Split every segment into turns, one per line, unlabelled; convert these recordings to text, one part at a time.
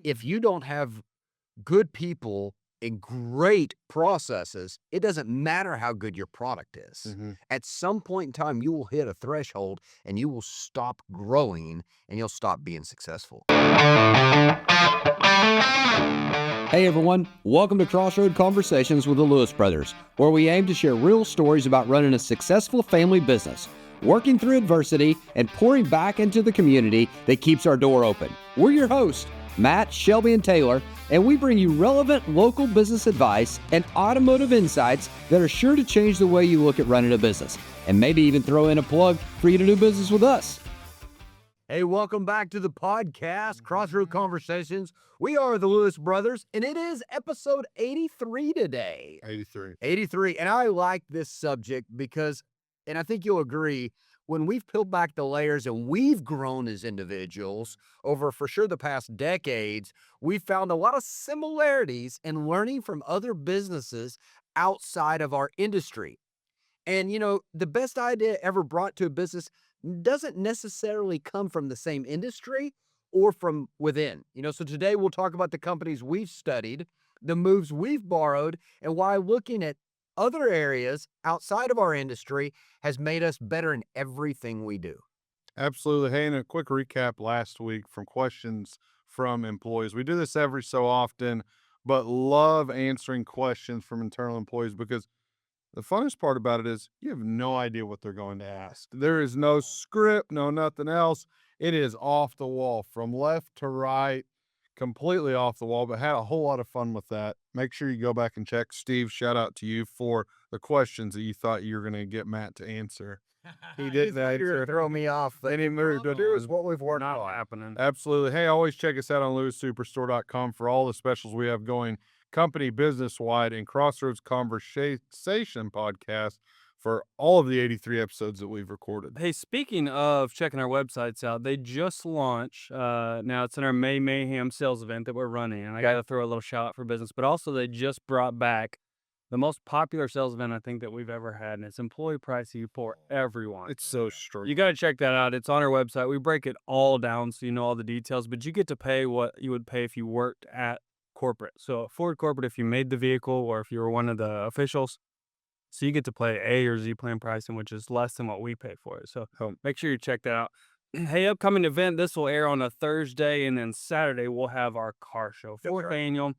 If you don't have good people and great processes, it doesn't matter how good your product is.
Mhm.
At some point in time, you will hit a threshold and you will stop growing and you'll stop being successful.
Hey everyone, welcome to Crossroad Conversations with the Lewis Brothers, where we aim to share real stories about running a successful family business, working through adversity, and pouring back into the community that keeps our door open. We're your hosts, Matt, Shelby, and Taylor, and we bring you relevant local business advice and automotive insights that are sure to change the way you look at running a business, and maybe even throw in a plug for you to do business with us.
Hey, welcome back to the podcast, Crossroad Conversations. We are the Lewis Brothers, and it is episode 83 today.
83.
83. And I like this subject because, and I think you'll agree, when we've peeled back the layers and we've grown as individuals over for sure the past decades, we've found a lot of similarities in learning from other businesses outside of our industry. And, the best idea ever brought to a business doesn't necessarily come from the same industry or from within. So today we'll talk about the companies we've studied, the moves we've borrowed, and why looking at other areas outside of our industry has made us better in everything we do.
Absolutely. Hey, and a quick recap last week from questions from employees. We do this every so often, but love answering questions from internal employees because the funnest part about it is you have no idea what they're going to ask. There is no script, no nothing else. It is off the wall from left to right, completely off the wall, but had a whole lot of fun with that. Make sure you go back and check. Steve, shout out to you for the questions that you thought you were going to get Matt to answer. He didn't answer.
Throw me off.
They didn't move. But it was
what we've worked
Not
on.
happening.
absolutely. Hey, always check us out on lewissuperstore.com for all the specials we have going company business wide and Crossroads Conversation podcast for all of the 83 episodes that we've recorded.
Hey, speaking of checking our websites out, they just launched. Now it's in our May Mayhem sales event that we're running, and I got to throw a little shout out for business. But also, they just brought back the most popular sales event I think that we've ever had, and it's employee pricing for everyone.
It's so strong.
You got to check that out. It's on our website. We break it all down so you know all the details, but you get to pay what you would pay if you worked at corporate. So Ford corporate, if you made the vehicle or if you were one of the officials. So you get to play A or Z plan pricing, which is less than what we pay for it. So make sure you check that out. Hey, upcoming event. This will air on a Thursday, and then Saturday we'll have our car show, fourth annual,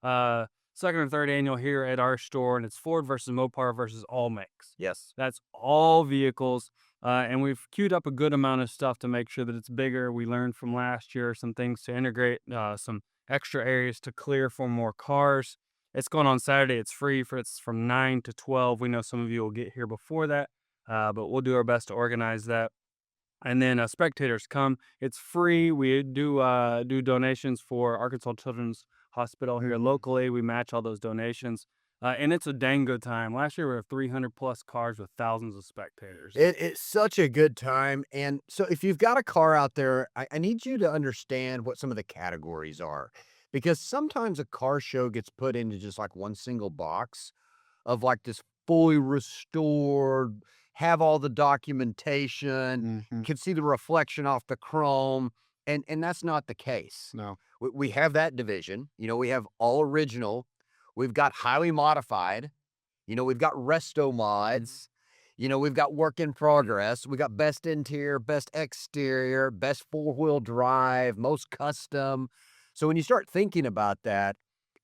second and third annual here at our store, and it's Ford versus Mopar versus all makes.
Yes.
That's all vehicles. And we've queued up a good amount of stuff to make sure that it's bigger. We learned from last year some things to integrate, some extra areas to clear for more cars. It's going on Saturday. It's free it's from 9 to 12. We know some of you will get here before that, but we'll do our best to organize that. And then spectators come. It's free. We do donations for Arkansas Children's Hospital here locally. We match all those donations. And it's a dang good time. Last year we had 300 plus cars with thousands of spectators.
It's such a good time. And so if you've got a car out there, I need you to understand what some of the categories are. Because sometimes a car show gets put into just like one single box of like this fully restored, have all the documentation,
Mhm.
can see the reflection off the chrome. And that's not the case.
No.
We have that division. We have all original. We've got highly modified. We've got resto mods. We've got work in progress. We got best interior, best exterior, best four-wheel drive, most custom. So when you start thinking about that,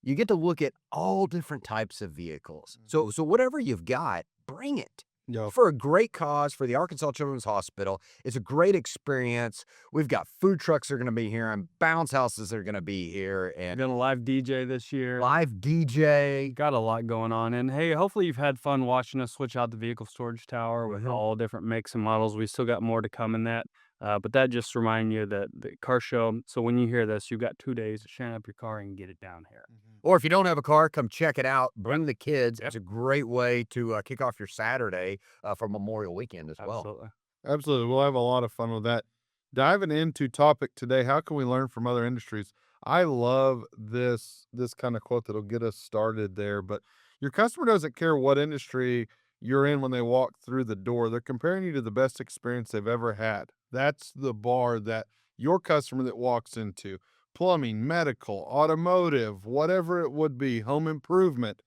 you get to look at all different types of vehicles. So whatever you've got, bring it.
Yo.
For a great cause for the Arkansas Children's Hospital. It's a great experience. We've got food trucks that are going to be here and bounce houses that are going to be here
We're
and
gonna live DJ this year.
live DJ.
Got a lot going on. And hey, hopefully you've had fun watching us switch out the vehicle storage tower with all different makes and models. We still got more to come in that. But that just remind you that the car show. So when you hear this, you've got 2 days to shine up your car and get it down here.
Or if you don't have a car, come check it out. Bring the kids. It's a great way to kick off your Saturday for Memorial Weekend as well.
Absolutely.
Absolutely. We'll have a lot of fun with that. Diving into topic today, how can we learn from other industries? I love this kind of quote that'll get us started there, but your customer doesn't care what industry you're in when they walk through the door. They're comparing you to the best experience they've ever had. That's the bar that your customer that walks into plumbing, medical, automotive, whatever it would be, home improvement.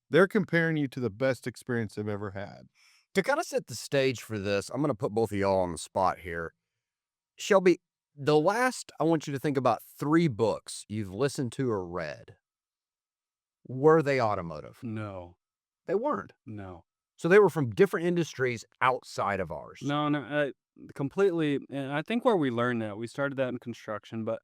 They're comparing you to the best experience they've ever had.
To kind of set the stage for this, I'm going to put both of y'all on the spot here. Shelby, I want you to think about 3 books you've listened to or read. Were they automotive?
No,
They weren't.
no,
So they were from different industries outside of ours.
no, no. Completely. And I think where we learned that, we started that in construction, but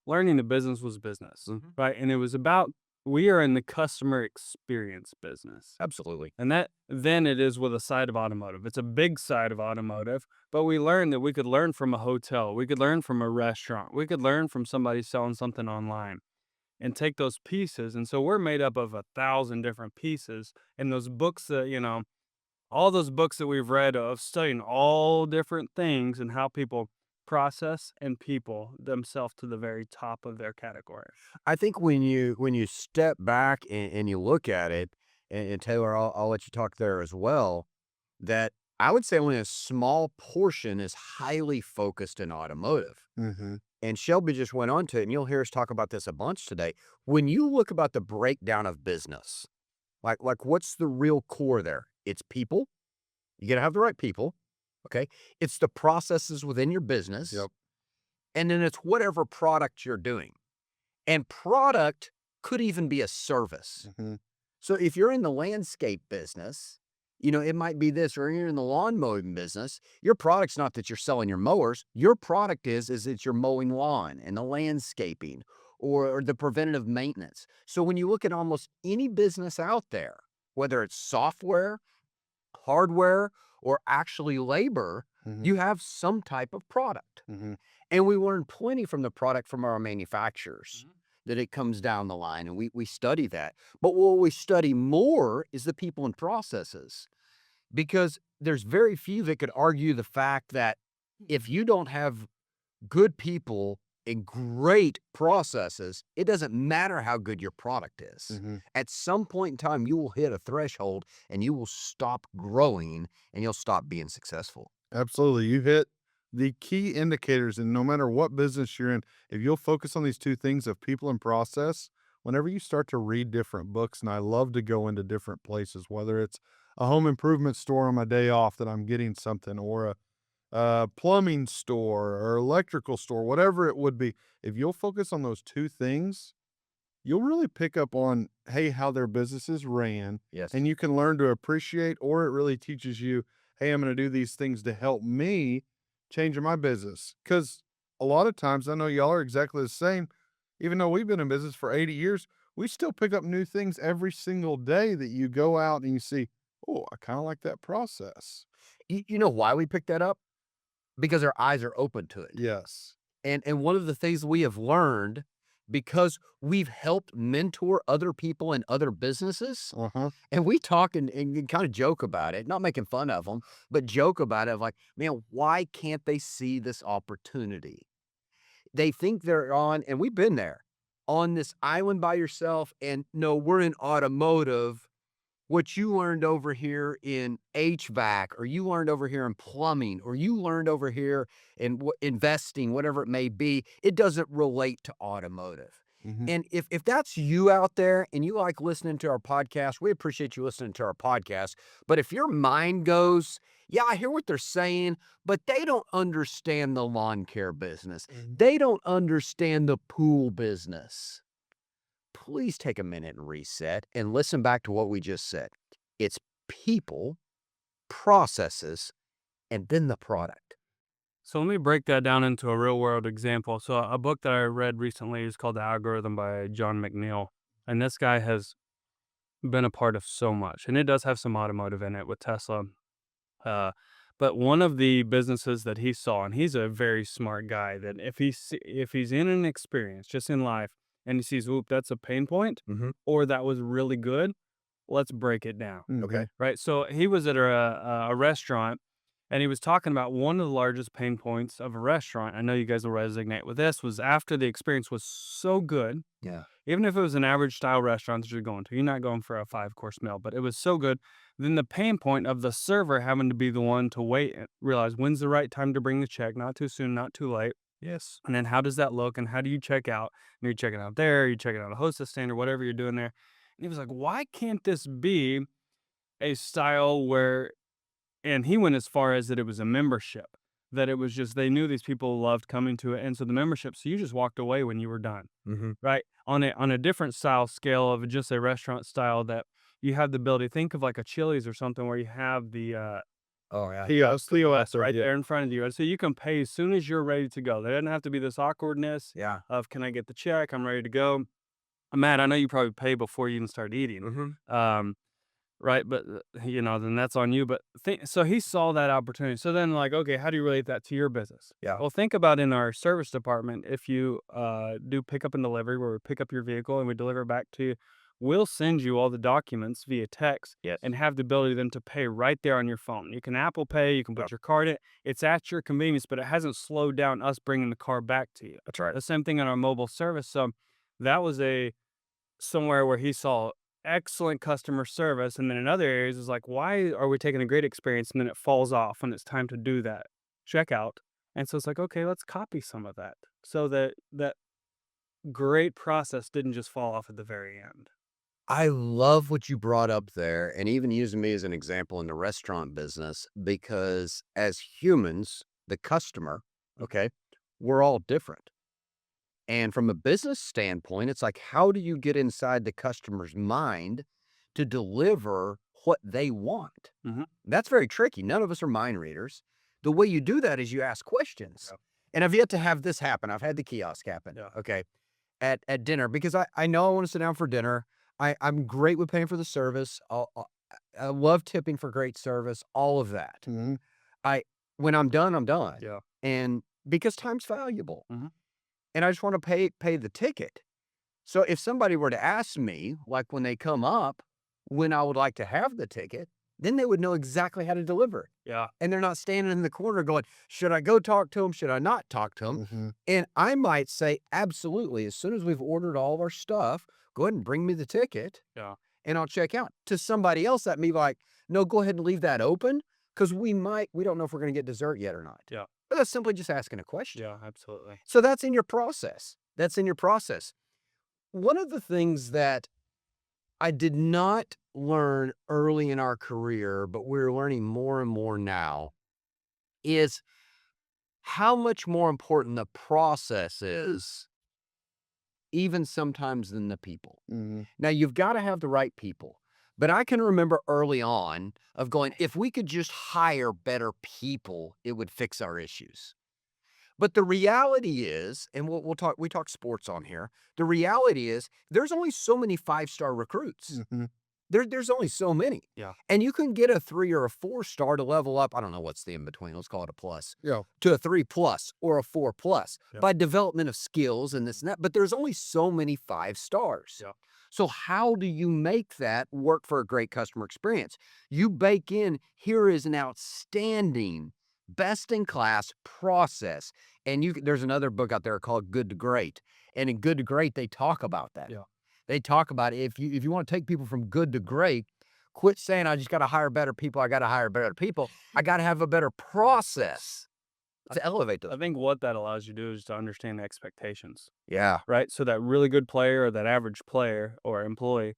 learning the business was business,
Mhm.
right? And it was about, we are in the customer experience business.
Absolutely.
And that then it is with a side of automotive. It's a big side of automotive, but we learned that we could learn from a hotel, we could learn from a restaurant, we could learn from somebody selling something online and take those pieces. And so we're made up of 1,000 different pieces. And those books that, all those books that we've read of studying all different things and how people process and people themselves to the very top of their category.
I think when you step back and you look at it, and Taylor, I'll let you talk there as well, that I would say only a small portion is highly focused in automotive.
Mm-hmm.
And Shelby just went on to it, and you'll hear us talk about this a bunch today. When you look about the breakdown of business, like what's the real core there? It's people. You got to have the right people. Okay. It's the processes within your business.
Yep.
And then it's whatever product you're doing. And product could even be a service.
Mm-hmm.
So if you're in the landscape business, it might be this, or you're in the lawn mowing business, your product's not that you're selling your mowers. Your product is that you're mowing lawn and the landscaping or the preventative maintenance. So when you look at almost any business out there, whether it's software, hardware, or actually labor,
Mm-hmm.
you have some type of product.
Mm-hmm.
And we learn plenty from the product from our manufacturers that it comes down the line, and we study that. But what we study more is the people and processes, because there's very few that could argue the fact that if you don't have good people and great processes, it doesn't matter how good your product is.
Mm-hmm.
At some point in time, you will hit a threshold and you will stop growing and you'll stop being successful.
Absolutely. You hit the key indicators, and no matter what business you're in, if you'll focus on these 2 things of people and process, whenever you start to read different books, and I love to go into different places, whether it's a home improvement store on my day off that I'm getting something, or a plumbing store or electrical store, whatever it would be, if you'll focus on those 2 things, you'll really pick up on, hey, how their businesses ran,
Yes.
and you can learn to appreciate, or it really teaches you, hey, I'm going to do these things to help me change my business. Because a lot of times, I know y'all are exactly the same. Even though we've been in business for 80 years, we still pick up new things every single day that you go out and you see, oh, I kind of like that process.
You know why we picked that up? Because our eyes are open to it.
Yes.
And one of the things we have learned, because we've helped mentor other people in other businesses,
Uh-huh.
and we talk and kind of joke about it, not making fun of them, but joke about it of like, man, why can't they see this opportunity? They think they're on, and we've been there, on this island by yourself, and no, we're in automotive. What you learned over here in HVAC, or you learned over here in plumbing, or you learned over here in investing, whatever it may be, it doesn't relate to automotive.
Mm-hmm.
And if that's you out there and you like listening to our podcast, we appreciate you listening to our podcast. But if your mind goes, yeah, I hear what they're saying, but they don't understand the lawn care business. They don't understand the pool business. Please take a minute and reset and listen back to what we just said. It's people, processes, and then the product.
So let me break that down into a real world example. So a book that I read recently is called The Algorithm by John McNeil. And this guy has been a part of so much. And it does have some automotive in it with Tesla. But one of the businesses that he saw, and he's a very smart guy, that if he's in an experience just in life and he sees, oop, that's a pain point,
Mm-hmm.
or that was really good, let's break it down.
Okay.
Right. So he was at a restaurant and he was talking about one of the largest pain points of a restaurant. I know you guys will resonate with this, was after the experience was so good.
Yeah.
Even if it was an average style restaurant that you're going to, you're not going for a 5-course meal, but it was so good. Then the pain point of the server having to be the one to wait and realize when's the right time to bring the check, not too soon, not too late.
Yes.
And then how does that look and how do you check out? And you're checking out there, you're checking out a hostess stand or whatever you're doing there. And he was like, why can't this be a style where, and he went as far as that it was a membership, that it was just, they knew these people loved coming to it. And so the membership, so you just walked away when you were done,
Mm-hmm.
right? On a different style scale of just a restaurant style that you have the ability, think of like a Chili's or something where you have the
Oh yeah.
POS right there in front of you. And so you can pay as soon as you're ready to go. There doesn't have to be this awkwardness
Yeah.
of, can I get the check? I'm ready to go. Matt, I know you probably pay before you even start eating.
Mm-hmm.
Right. But, then that's on you. But so he saw that opportunity. So then, like, okay, how do you relate that to your business?
Yeah.
Well, think about in our service department, if you do pick up and delivery, where we pick up your vehicle and we deliver it back to you, we'll send you all the documents via text
Yes.
and have the ability then to pay right there on your phone. You can Apple Pay, you can put your card in. It's at your convenience, but it hasn't slowed down us bringing the car back to you.
That's right.
The same thing on our mobile service. So that was somewhere where he saw excellent customer service. And then in other areas, it's like, why are we taking a great experience and then it falls off when it's time to do that checkout? And so it's like, okay, let's copy some of that so that great process didn't just fall off at the very end.
I love what you brought up there, and even using me as an example in the restaurant business, because as humans, the customer, okay, we're all different. And from a business standpoint, it's like, how do you get inside the customer's mind to deliver what they want?
Mhm.
That's very tricky. None of us are mind readers. The way you do that is you ask questions.
Yep.
And I've yet to have this happen. I've had the kiosk happen.
Yeah.
Okay. At dinner, because I know I want to sit down for dinner. I'm great with paying for the service. I love tipping for great service, all of that.
Mhm.
I When I'm done, I'm done.
Yeah.
And because time's valuable.
Mhm.
And I just want to pay the ticket. So if somebody were to ask me, like when they come up, when I would like to have the ticket, then they would know exactly how to deliver it.
Yeah.
And they're not standing in the corner going, should I go talk to them? Should I not talk to them?
Mhm.
And I might say, absolutely. As soon as we've ordered all of our stuff, go ahead and bring me the ticket.
Yeah.
And I'll check out. To somebody else, that may be like, no, go ahead and leave that open because we don't know if we're going to get dessert yet or not.
Yeah.
But that's simply just asking a question.
Yeah, absolutely.
So that's in your process. That's in your process. One of the things that I did not learn early in our career, but we're learning more and more now, is how much more important the process is, even sometimes than the people.
Mhm.
Now, you've got to have the right people. But I can remember early on of going, if we could just hire better people, it would fix our issues. But the reality is, and we talk sports on here. The reality is there's only so many 5-star recruits.
Mhm.
There's only so many.
Yeah.
And you can get a 3 or a 4-star to level up. I don't know what's the in between. Let's call it a plus.
Yeah.
To a 3+ or a 4+
Yeah.
by development of skills and this and that. But there's only so many 5 stars.
Yeah.
So how do you make that work for a great customer experience? You bake in, here is an outstanding, best in class process. And there's another book out there called Good to Great. And in Good to Great, they talk about that.
Yeah.
They talk about if you want to take people from good to great, quit saying I just got to hire better people. I got to hire better people. I got to have a better process to elevate
I
them.
think what that allows you to do is to understand expectations,
Yeah.
right? So that really good player or that average player or employee,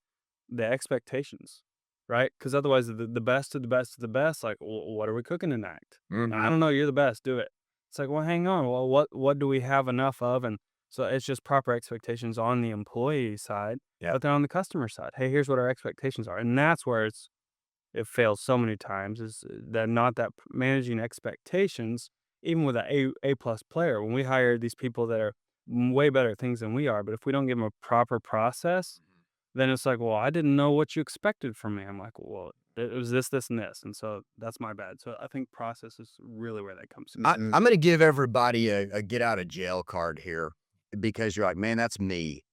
the expectations, right? Because otherwise, the best of the best of the best, like, what are we cooking tonight? I don't know. You're the best. Do it. It's like, well, hang on. Well, what do we have enough of? And so it's just proper expectations on the employee side,
Yeah.
but then on the customer side, hey, here's what our expectations are, and that's where it fails so many times is that not that managing expectations, even with an A plus player. When we hire these people that are way better at things than we are, but if we don't give them a proper process, then it's like, well, I didn't know what you expected from me. I'm like, well, it was this, this, and this, and so that's my bad. So I think process is really where that comes in.
I'm going to give everybody a get out of jail card here because you're like, man, that's me.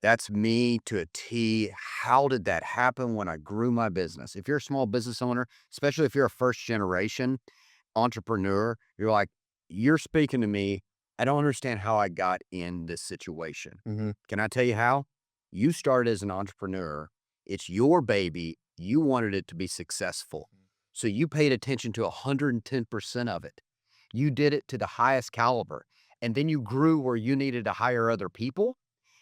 That's me to a T. How did that happen when I grew my business? If you're a small business owner, especially if you're a first generation entrepreneur, you're like, you're speaking to me. I don't understand how I got in this situation.
Mhm.
Can I tell you how? You started as an entrepreneur. It's your baby. You wanted it to be successful. So you paid attention to 110% of it. You did it to the highest caliber. and then you grew where you needed to hire other people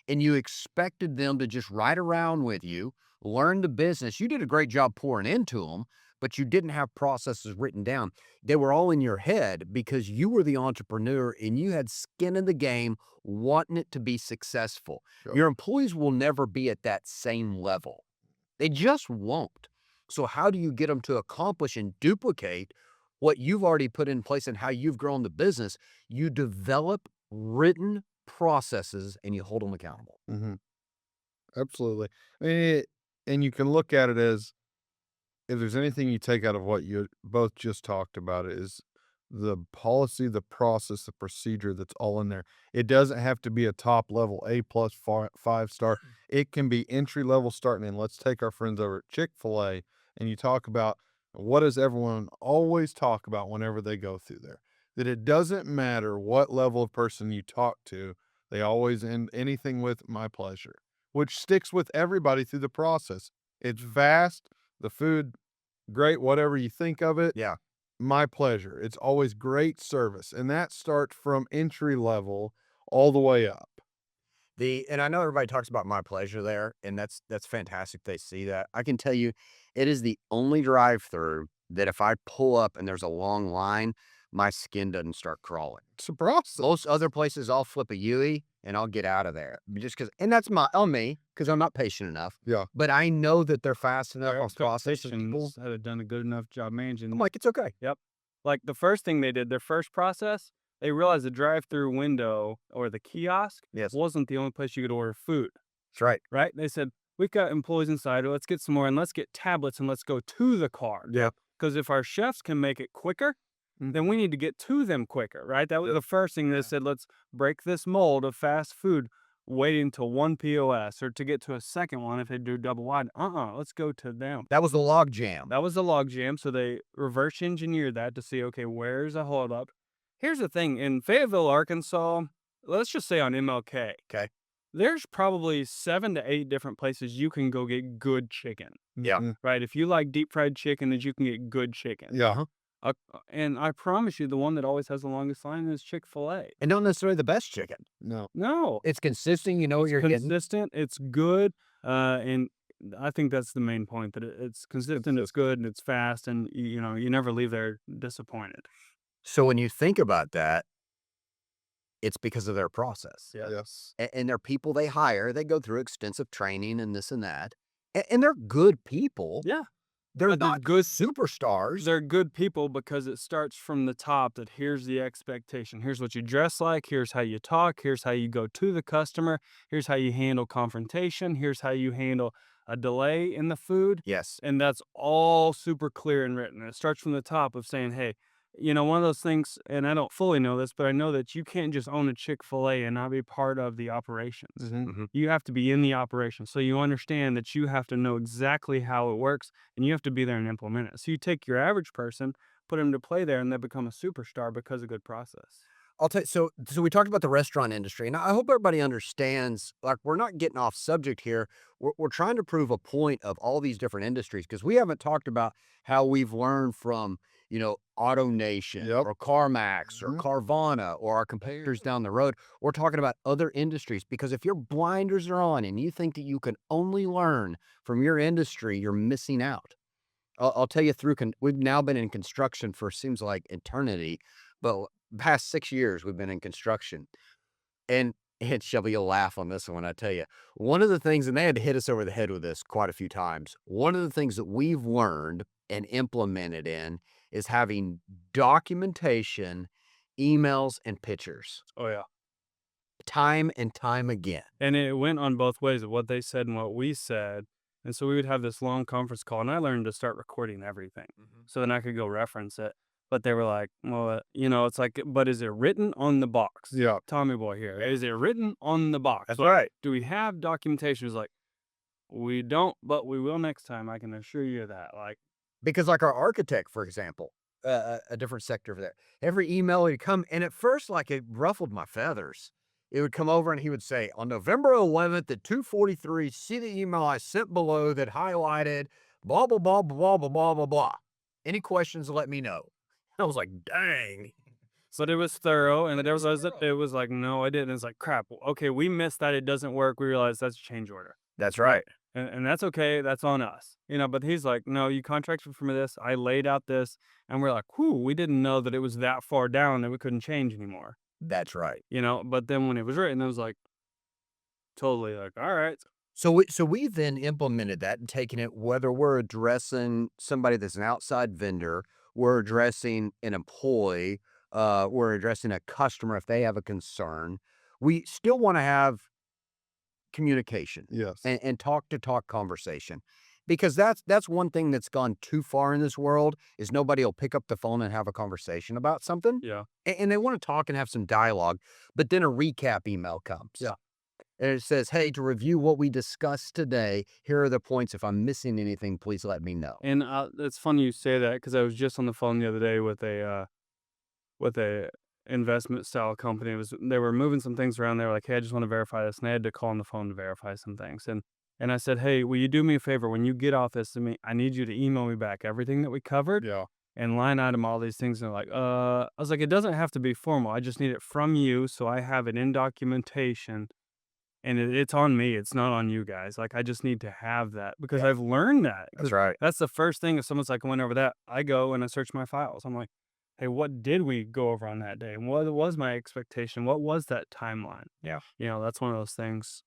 and you expected them to just ride around with you, learn the business. You did a great job pouring into them, but you didn't have processes written down. They were all in your head because you were the entrepreneur and you had skin in the game, wanting it to be successful.
Yep.
Your employees will never be at that same level. They just won't. So how do you get them to accomplish and duplicate what you've already put in place and how you've grown the business? You develop written processes and you hold them accountable.
Mhm. Absolutely. I mean, and you can look at it as, if there's anything you take out of what you both just talked about, is the policy, the process, the procedure that's all in there. It doesn't have to be a top level A plus 5 star. It can be entry level starting in. Let's take our friends over at Chick-fil-A, and you talk about, what does everyone always talk about whenever they go through there? That it doesn't matter what level of person you talk to, they always end anything with "my pleasure," which sticks with everybody through the process. It's fast, the food great, whatever you think of it.
Yeah.
My pleasure. It's always great service, and that starts from entry level all the way up.
And I know everybody talks about my pleasure there, and that's fantastic they see that. I can tell you, it is the only drive-through that if I pull up and there's a long line, my skin doesn't start crawling.
It's a process.
Most other places, I'll flip a Yui and I'll get out of there just because, and that's on me because I'm not patient enough.
Yeah.
But I know that they're fast enough
Their
on processes. People,
expectations had done a good enough job managing.
I'm like, it's okay.
Yep. Like the first thing they did, their first process, they realized the drive-through window or the kiosk
Yes,
wasn't the only place you could order food,
that's right.
right? They said, we've got employees inside, let's get some more and let's get tablets and let's go to the car.
Yeah.
Because if our chefs can make it quicker, then we need to get to them quicker, right? That was the first thing they said, let's break this mold of fast food waiting till one POS or to get to a second one if they do double wide. Let's go to them.
That was the log jam.
That was the log jam. So they reverse engineered that to see, okay, where's a holdup? Here's the thing, in Fayetteville, Arkansas, let's just say on MLK,
Okay.
there's probably 7 to 8 different places you can go get good chicken,
Yeah.
Mhm.
right? If you like deep fried chicken, then you can get good chicken.
Yeah.
And I promise you, the one that always has the longest line is Chick-fil-A.
And not necessarily the best chicken.
No.
No,
It's consistent. You know what
it's
you're getting.
consistent, it's good, and I think that's the main point, that it's consistent, it's good, and it's fast, and you know, you never leave there disappointed.
So when you think about that, it's because of their process.
Yeah.
Yes.
And they're people they hire. They go through extensive training and this and that. And they're good people.
Yeah.
They're
But they're
not good superstars.
They're good people because it starts from the top, that here's the expectation. Here's what you dress like. Here's how you talk. Here's how you go to the customer. Here's how you handle confrontation. Here's how you handle a delay in the food.
Yes.
And that's all super clear and written. It starts from the top of saying, hey, you know, one of those things, and I don't fully know this, but I know that you can't just own a Chick-fil-A and not be part of the operations.
Mhm.
You have to be in the operation. So you understand that you have to know exactly how it works and you have to be there and implement it. So you take your average person, put them to play there, and they become a superstar because of good process.
I'll tell you, so we talked about the restaurant industry, and I hope everybody understands, like, we're not getting off subject here. We're trying to prove a point of all these different industries because we haven't talked about how we've learned from, you know, AutoNation
Yep.
or CarMax or
Mhm.
Carvana or our competitors down the road. We're talking about other industries because if your blinders are on and you think that you can only learn from your industry, you're missing out. I'll tell you we've now been in construction for seems like eternity, but past 6 years we've been in construction. And Shelby, you'll laugh on this one when I tell you. One of the things, and they had to hit us over the head with this quite a few times. One of the things that we've learned and implemented in is having documentation, emails, and pictures
Oh, yeah.
time and time again.
And it went on both ways of what they said and what we said. And so we would have this long conference call, and I learned to start recording everything so then I could go reference it. But they were like, well, you know, it's like, but is it written on the box?
Yeah.
Tommy boy here. Is it written on the box?
That's
Like,
right.
do we have documentation? It's like, we don't, but we will next time. I can assure you that. Like,
Because like our architect, for example, a different sector over there, every email would come, and at first, like, it ruffled my feathers. It would come over and he would say, on November 11th at 2:43, see the email I sent below that highlighted blah, blah, blah, blah, blah, blah, blah, blah. Any questions, let me know. I was like, dang.
But it was thorough, and it was like, "No, I didn't." It's like, "Crap, okay, we missed that, it doesn't work, we realized that's a change order."
That's
Right.
right.
And that's okay, that's on us, but he's like, "No, you contracted for this, I laid out this," and we're like, "Whew, we didn't know that it was that far down that we couldn't change anymore,"
That's right.
but then when it was written, it was like, totally like, "Alright."
So we then implemented that and taken it, whether we're addressing somebody that's an outside vendor, we're addressing an employee, we're addressing a customer if they have a concern. We still want to have communication
Yes.
and talk to talk conversation, because that's one thing that's gone too far in this world is nobody will pick up the phone and have a conversation about something,
Yeah.
and they want to talk and have some dialogue, but then a recap email comes.
Yeah.
And it says, "Hey, to review what we discussed today, here are the points. If I'm missing anything, please let me know."
And, it's funny you say that because I was just on the phone the other day with a investment style company. They were moving some things around. They were like, "Hey, I just want to verify this," and they had to call on the phone to verify some things. And I said, "Hey, will you do me a favor? When you get off this to me, I need you to email me back everything that we covered
Yeah.
and line item all these things." And they're like, I was like, "It doesn't have to be formal. I just need it from you so I have it in documentation, and it's on me. It's not on you guys. Like, I just need to have that because
Yeah.
I've learned that.
That's
'Cause
right.
that's the first thing. If someone's like, I went over that, I go and I search my files. I'm like, hey, what did we go over on that day? And what was my expectation? What was that timeline?
Yeah.
That's one of those things.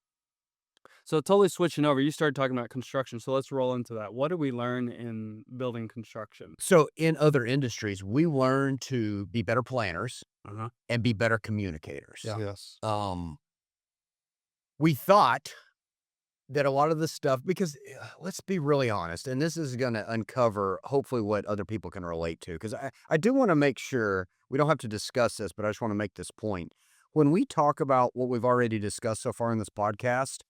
So totally switching over, you started talking about construction. So let's roll into that. What did we learn in building construction?
So in other industries, we learn to be better planners
Uh-huh.
and be better communicators.
Yes.
We thought that a lot of the stuff, because let's be really honest, and this is going to uncover hopefully what other people can relate to, because I do want to make sure we don't have to discuss this, but I just want to make this point. When we talk about what we've already discussed so far in this podcast,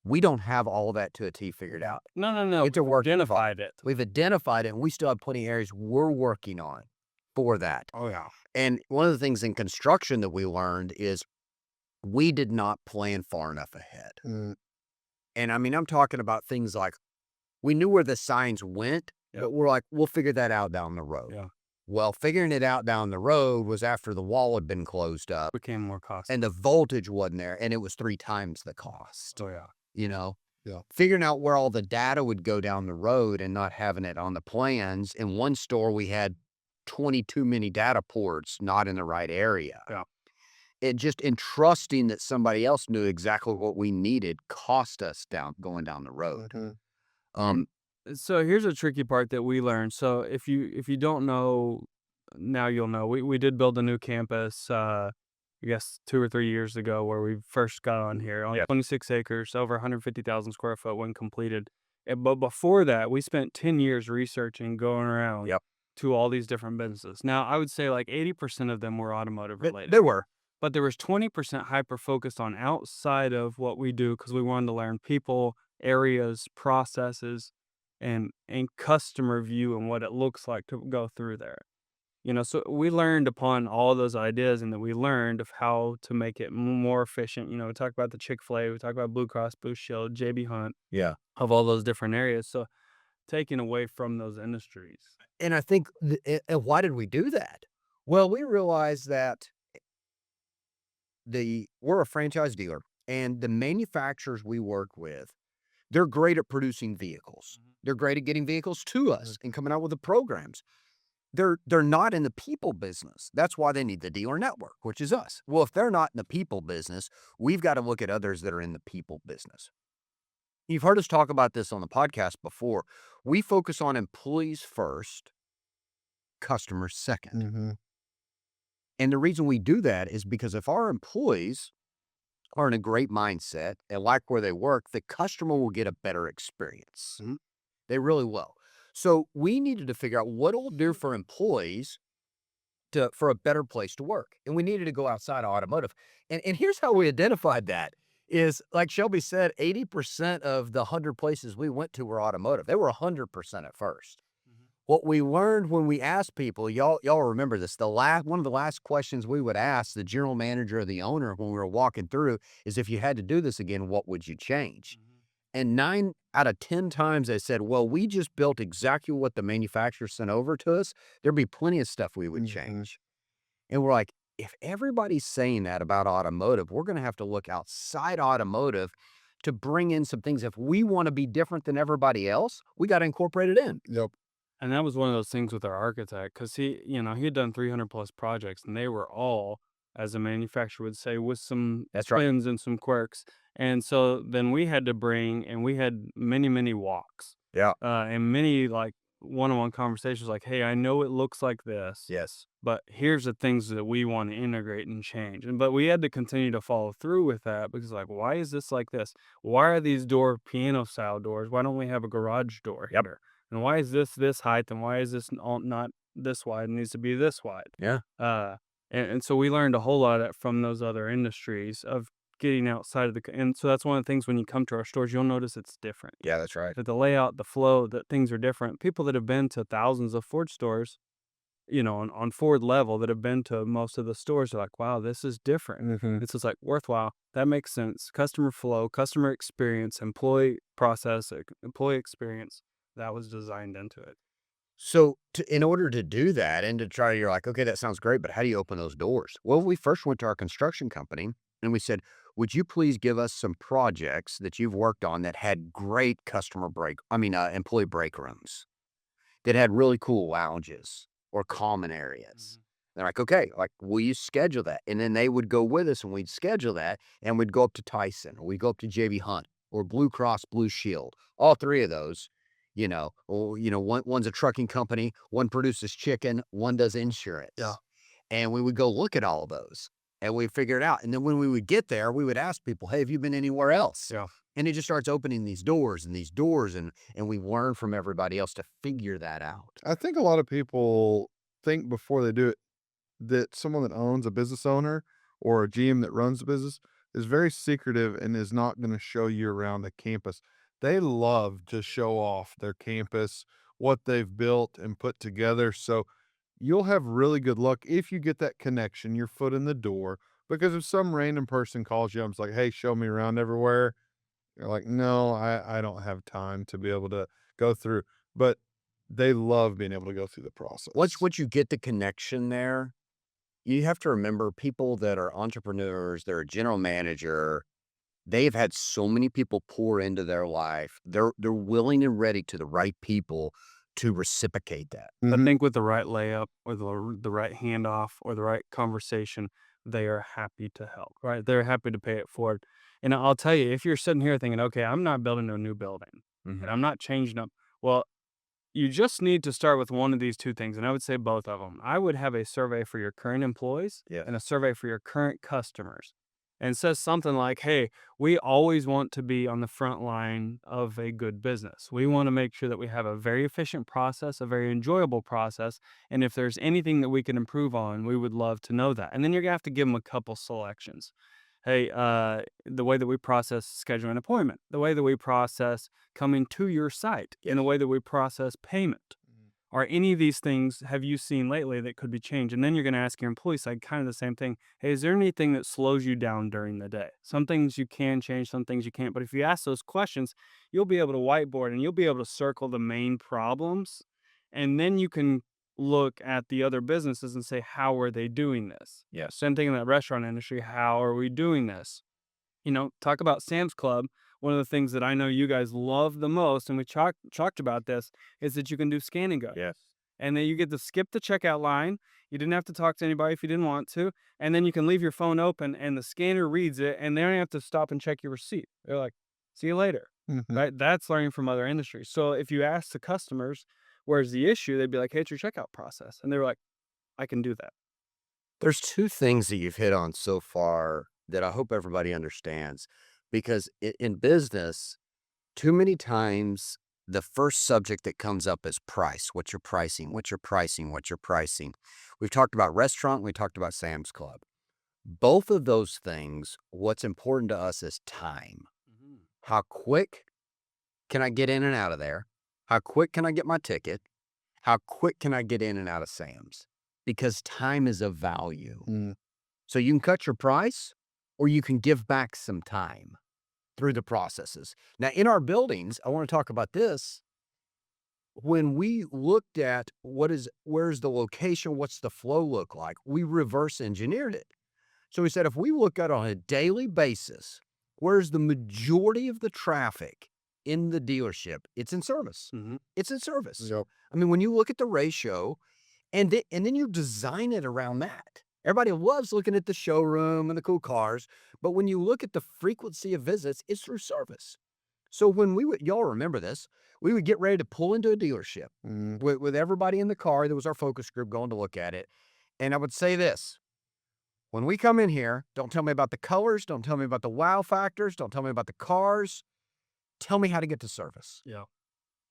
we don't have all that to a T figured out.
No.
It's a
We've
work in
identified it.
We've identified it, and we still have plenty of areas we're working on for that.
Oh, yeah.
And one of the things in construction that we learned is we did not plan far enough ahead.
Mm.
And I mean, I'm talking about things like we knew where the signs went,
Yep.
but we're like, we'll figure that out down the road.
Yeah.
Well, figuring it out down the road was after the wall had been closed up
Became more costly.
and the voltage wasn't there, and it was 3 times the cost,
Oh, yeah.
you know?
Yeah.
Figuring out where all the data would go down the road and not having it on the plans. In one store, we had 22 many data ports not in the right area.
Yeah.
And just entrusting that somebody else knew exactly what we needed cost us going down the road.
Mhm.
So here's a tricky part that we learned. So if you don't know, now you'll know. We did build a new campus, I guess 2 or 3 years ago, where we first got on here. On 26 acres, over 150,000 square foot when completed. But before that, we spent 10 years researching, going around
Yep.
to all these different businesses. Now, I would say like 80% of them were automotive related.
There were.
But there was 20% hyper focused on outside of what we do because we wanted to learn people, areas, processes, and customer view and what it looks like to go through there. So we learned upon all those ideas, and then we learned of how to make it more efficient. We talk about the Chick-fil-A, we talk about Blue Cross Blue Shield, JB Hunt,
Yeah.
of all those different areas. So taking away from those industries.
And I think, and why did we do that? Well, we realized that we're a franchise dealer, and the manufacturers we work with, they're great at producing vehicles. They're great at getting vehicles to us and coming out with the programs. They're not in the people business. That's why they need the dealer network, which is us. Well, if they're not in the people business, we've got to look at others that are in the people business. You've heard us talk about this on the podcast before. We focus on employees first, customers second.
Mhm.
And the reason we do that is because if our employees are in a great mindset and like where they work, the customer will get a better experience.
Mhm.
They really will. So we needed to figure out what it'll do for employees for a better place to work. And we needed to go outside of automotive. And here's how we identified that is, like Shelby said, 80% of the 100 places we went to were automotive. They were 100% at first. What we learned when we asked people, y'all remember this, one of the last questions we would ask the general manager or the owner when we were walking through is, if you had to do this again, what would you change? And 9 out of 10 times they said, well, we just built exactly what the manufacturer sent over to us. There'd be plenty of stuff we would change. And we're like, if everybody's saying that about automotive, we're going to have to look outside automotive to bring in some things. If we want to be different than everybody else, we got to incorporate it in.
Yep.
And that was one of those things with our architect, because he had done 300 plus projects, and they were all, as a manufacturer would say, with some
That's right.
spins and some quirks. And so then we had to and we had many, many walks,
Yeah.
and many like one-on-one conversations like, hey, I know it looks like this,
Yes.
but here's the things that we want to integrate and change. But we had to continue to follow through with that, because like, why is this like this? Why are these piano style doors? Why don't we have a garage door
Yep.
here? And why is this height? And why is this not this wide? It needs to be this wide.
Yeah.
Uh, and so we learned a whole lot from those other industries of getting outside of and so that's one of the things when you come to our stores, you'll notice it's different.
Yeah, that's right.
That the layout, the flow, that things are different. People that have been to thousands of Ford stores, on Ford level, that have been to most of the stores are like, wow, this is different.
Mhm.
It's just like worthwhile. That makes sense. Customer flow, customer experience, employee process, employee experience, that was designed into it.
So, in order to do that and to try, you're like, okay, that sounds great, but how do you open those doors? Well, we first went to our construction company and we said, would you please give us some projects that you've worked on that had great employee break rooms, that had really cool lounges or common areas? They're like, okay, like, will you schedule that? And then they would go with us and we'd schedule that and we'd go up to Tyson or we'd go up to JB Hunt or Blue Cross Blue Shield, all three of those. One's a trucking company, one produces chicken, one does insurance. And we would go look at all of those and we figure it out. And then when we would get there, we would ask people, hey, have you been anywhere else?
Yeah.
And it just starts opening these doors and these doors, and we learn from everybody else to figure that out.
I think a lot of people think before they do it that someone that owns a business owner or a GM that runs the business is very secretive and is not going to show you around the campus. They love to show off their campus, what they've built and put together. So you'll have really good luck if you get that connection, your foot in the door. Because if some random person calls you, I'm just like, hey, show me around everywhere. You're like, no, I don't have time to be able to go through. But they love being able to go through the process.
Once you get the connection there, you have to remember people that are entrepreneurs, they're a general manager, they've had so many people pour into their life. They're willing and ready to the right people to reciprocate that.
I
Mhm.
think with the right layup or the right handoff or the right conversation, they are happy to help, right? They're happy to pay it forward. And I'll tell you, if you're sitting here thinking, okay, I'm not building a new building and
Mhm.
I'm not changing up, well, you just need to start with one of these two things. And I would say both of them. I would have a survey for your current employees
Yeah.
and a survey for your current customers. And it says something like, hey, we always want to be on the front line of a good business. We want to make sure that we have a very efficient process, a very enjoyable process. And if there's anything that we can improve on, we would love to know that. And then you're going to have to give them a couple selections. Hey, the way that we process scheduling an appointment, the way that we process coming to your site, and the way that we process payment. Are any of these things have you seen lately that could be changed? And then you're going to ask your employees like kind of the same thing. Hey, is there anything that slows you down during the day? Some things you can change, some things you can't. But if you ask those questions, you'll be able to whiteboard and you'll be able to circle the main problems. And then you can look at the other businesses and say, how are they doing this?
Yes.
Same thing in that restaurant industry. How are we doing this? Talk about Sam's Club. One of the things that I know you guys love the most, and we talked about this, is that you can do scan and go.
Yes.
And then you get to skip the checkout line. You didn't have to talk to anybody if you didn't want to. And then you can leave your phone open and the scanner reads it and they don't have to stop and check your receipt. They're like, see you later.
Mhm.
Right? That's learning from other industries. So if you ask the customers, where's the issue? They'd be like, hey, it's your checkout process. And they were like, I can do that.
There's two things that you've hit on so far that I hope everybody understands, because in business, too many times the first subject that comes up is price. What's your pricing? What's your pricing? What's your pricing? We've talked about restaurant, we talked about Sam's Club. Both of those things, what's important to us is time. How quick can I get in and out of there? How quick can I get my ticket? How quick can I get in and out of Sam's? Because time is of value.
Mm.
So you can cut your price or you can give back some time through the processes. Now, in our buildings, I want to talk about this. when we looked at where's the location, what's the flow look like, we reverse engineered it. So we said, if we look at on a daily basis, where's the majority of the traffic in the dealership? It's in service.
Mm-hmm.
It's in service.
Yep.
I mean, when you look at the ratio, and then you design it around that. Everybody loves looking at the showroom and the cool cars, but when you look at the frequency of visits, it's through service. So when y'all remember this, we would get ready to pull into a dealership
Mm-hmm.
with everybody in the car. There was our focus group going to look at it. And I would say this, when we come in here, don't tell me about the colors. Don't tell me about the wow factors. Don't tell me about the cars. Tell me how to get to service.
Yeah.